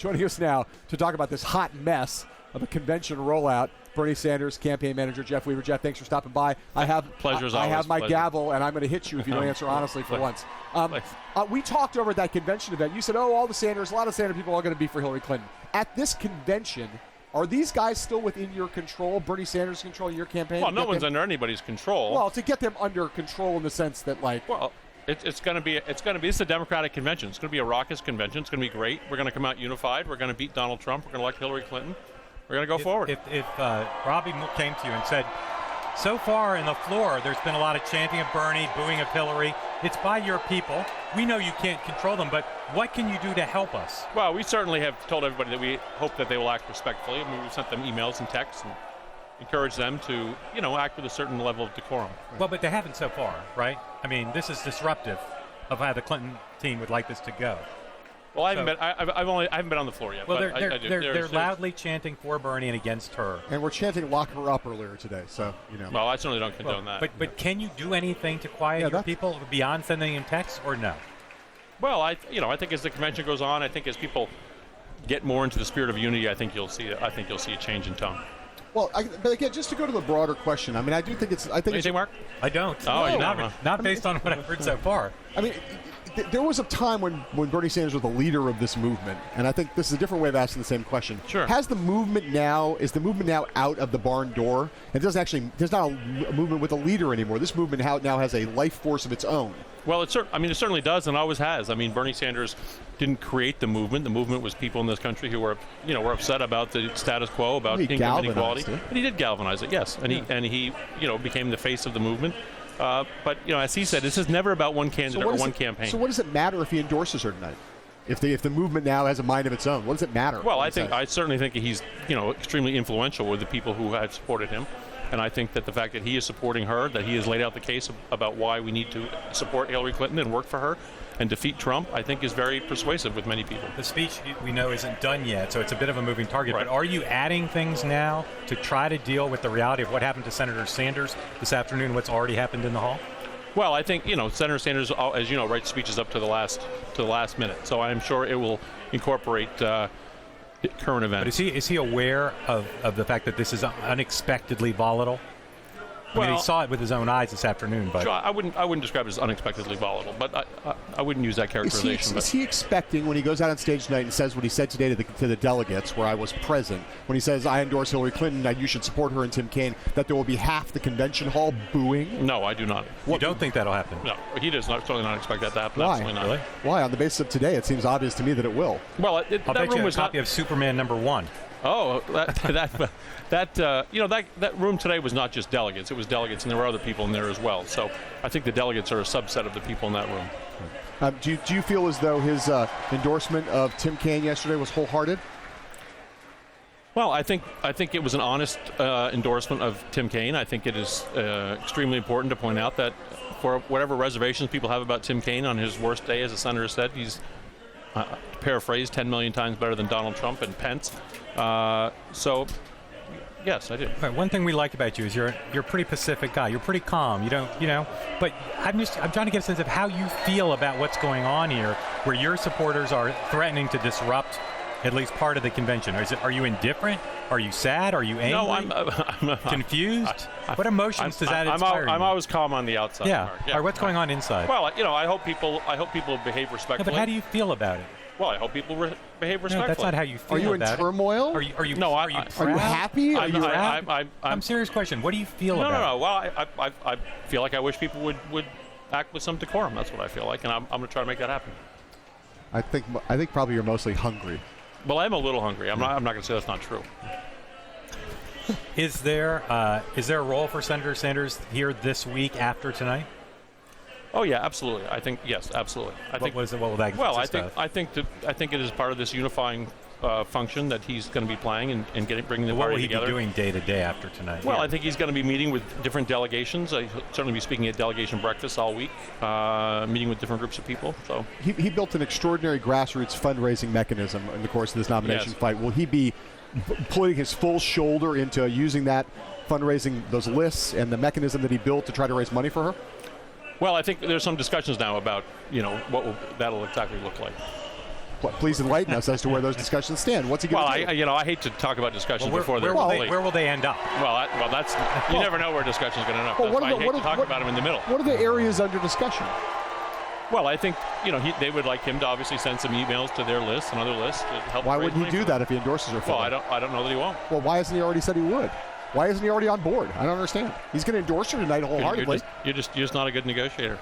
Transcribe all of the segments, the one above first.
Joining us now to talk about this hot mess of a convention rollout, Bernie Sanders campaign manager Jeff Weaver. Jeff, thanks for stopping by. I have my gavel, and I'm going to hit you if you don't answer honestly for once. We talked over at that convention event. You said, a lot of Sanders people are going to be for Hillary Clinton. At this convention, are these guys still within your control, Bernie Sanders' control in your campaign? Well, no one's under anybody's control. Well, to get them under control in the sense that, it's going to be it's a Democratic convention. It's going to be a raucous convention. It's going to be great. We're going to come out unified. We're going to beat Donald Trump. We're going to elect Hillary Clinton. We're going to go forward. If Robbie came to you and said, so far in the floor, there's been a lot of chanting of Bernie, booing of Hillary. It's by your people. We know you can't control them, but what can you do to help us? Well, we certainly have told everybody that we hope that they will act respectfully. I mean, we've sent them emails and texts and encourage them to, act with a certain level of decorum. Well, but they haven't so far, right? I mean, this is disruptive of how the Clinton team would like this to go. Well, I haven't been on the floor yet. Well, but they're loudly chanting for Bernie and against her. And we're chanting "lock her up" earlier today, so Well, I certainly don't condone that. But can you do anything to quiet your people beyond sending them texts, or no? Well, I think as the convention goes on, I think as people get more into the spirit of unity, I think you'll see a change in tone. Well, but again, just to go to the broader question, I mean, I do think it's. What do you think, Mark? I don't. Oh, not based on what I've heard so far. I mean, there was a time when Bernie Sanders was the leader of this movement, and I think this is a different way of asking the same question. Sure. Is the movement now out of the barn door? There's not a movement with a leader anymore. This movement now has a life force of its own. Well, it certainly does, and always has. I mean, Bernie Sanders didn't create the movement. The movement was people in this country who were upset about the status quo, about income inequality. But he did galvanize it, yes, and he became the face of the movement. But as he said, this is never about one candidate or one campaign. So what does it matter if he endorses her tonight? If the movement now has a mind of its own, what does it matter? Well, I certainly think he's extremely influential with the people who had supported him. And I think that the fact that he is supporting her, that he has laid out the case about why we need to support Hillary Clinton and work for her and defeat Trump, I think is very persuasive with many people. The speech, we know, isn't done yet, so it's a bit of a moving target. Right. But are you adding things now to try to deal with the reality of what happened to Senator Sanders this afternoon, what's already happened in the hall? Well, I think, Senator Sanders, as you know, writes speeches up to the last minute. So I'm sure it will incorporate current events. But is he aware of the fact that this is unexpectedly volatile? I mean, he saw it with his own eyes this afternoon. But sure, I wouldn't describe it as unexpectedly volatile, but I wouldn't use that characterization. Is he expecting, when he goes out on stage tonight and says what he said today to the delegates, where I was present, when he says, I endorse Hillary Clinton, and you should support her and Tim Kaine, that there will be half the convention hall booing? No, I do not. You don't think that'll happen? No, he does certainly not expect that to happen. Why? Absolutely not. Really? Why? On the basis of today, it seems obvious to me that it will. Well, I'll bet you a copy of Superman #1. Oh, that room today was not just delegates. It was delegates, and there were other people in there as well. So I think the delegates are a subset of the people in that room. Do you feel as though his endorsement of Tim Kaine yesterday was wholehearted? Well, I think it was an honest endorsement of Tim Kaine. I think it is extremely important to point out that for whatever reservations people have about Tim Kaine on his worst day, as the senator said, he's to paraphrase 10 million times better than Donald Trump and Pence. So, yes, I do. Right, one thing we like about you is you're a pretty pacific guy. You're pretty calm. You don't, But I'm trying to get a sense of how you feel about what's going on here, where your supporters are threatening to disrupt at least part of the convention. Are you indifferent? Are you sad? Are you angry? No, I'm confused. What emotions does that inspire you? I'm always calm on the outside. Yeah. All right, what's going on inside? Well, I hope people behave respectfully. No, but how do you feel about it? Well, I hope people behave respectfully. No, that's not how you feel. Are you in turmoil? Are you? No, are you Are you happy? Are you I'm serious question. What do you feel about it? No. Well, I feel like I wish people would act with some decorum. That's what I feel like, and I'm going to try to make that happen. I think probably you're mostly hungry. Well, I'm a little hungry. I'm not going to say that's not true. Is there a role for Senator Sanders here this week after tonight? Oh yeah, absolutely. I think yes, absolutely. What will that consist of? I think it is part of this unifying function that he's going to be playing and bringing the party together. What will he be doing day to day after tonight? Well, I think he's going to be meeting with different delegations. He'll certainly be speaking at delegation breakfast all week, meeting with different groups of people. So he built an extraordinary grassroots fundraising mechanism in the course of this nomination fight. Will he be putting his full shoulder into using that fundraising, those lists, and the mechanism that he built to try to raise money for her? Well, I think there's some discussions now about, what that'll exactly look like. Please enlighten us as to where those discussions stand. What's he going to do? I hate to talk about discussions before they're complete. Where will they end up? That's you never know where discussions are going to end up. That's why I hate to talk about them in the middle. What are the areas under discussion? Well, I think they would like him to obviously send some emails to their list and other lists to help. Why wouldn't he do that if he endorses her? Well, I don't know that he won't. Well, why hasn't he already said he would? Why isn't he already on board? I don't understand. He's going to endorse her tonight wholeheartedly. You're just not a good negotiator.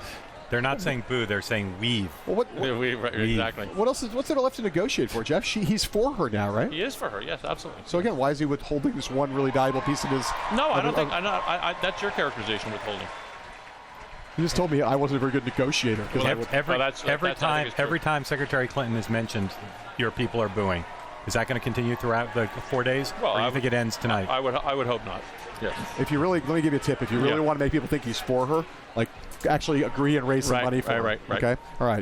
They're not saying boo. They're saying weave. Well, weave. Exactly. What else? What's there left to negotiate for, Jeff? He's for her now, right? He is for her. Yes, absolutely. So again, why is he withholding this one really valuable piece of his? No, I don't think. That's your characterization withholding. You just told me I wasn't a very good negotiator. Every time Secretary Clinton is mentioned, your people are booing. Is that going to continue throughout the 4 days? Well, or do you think it ends tonight? I would hope not. Yes. If you really, let me give you a tip. If you really want to make people think he's for her, like actually agree and raise some money for her. Right. Okay. All right.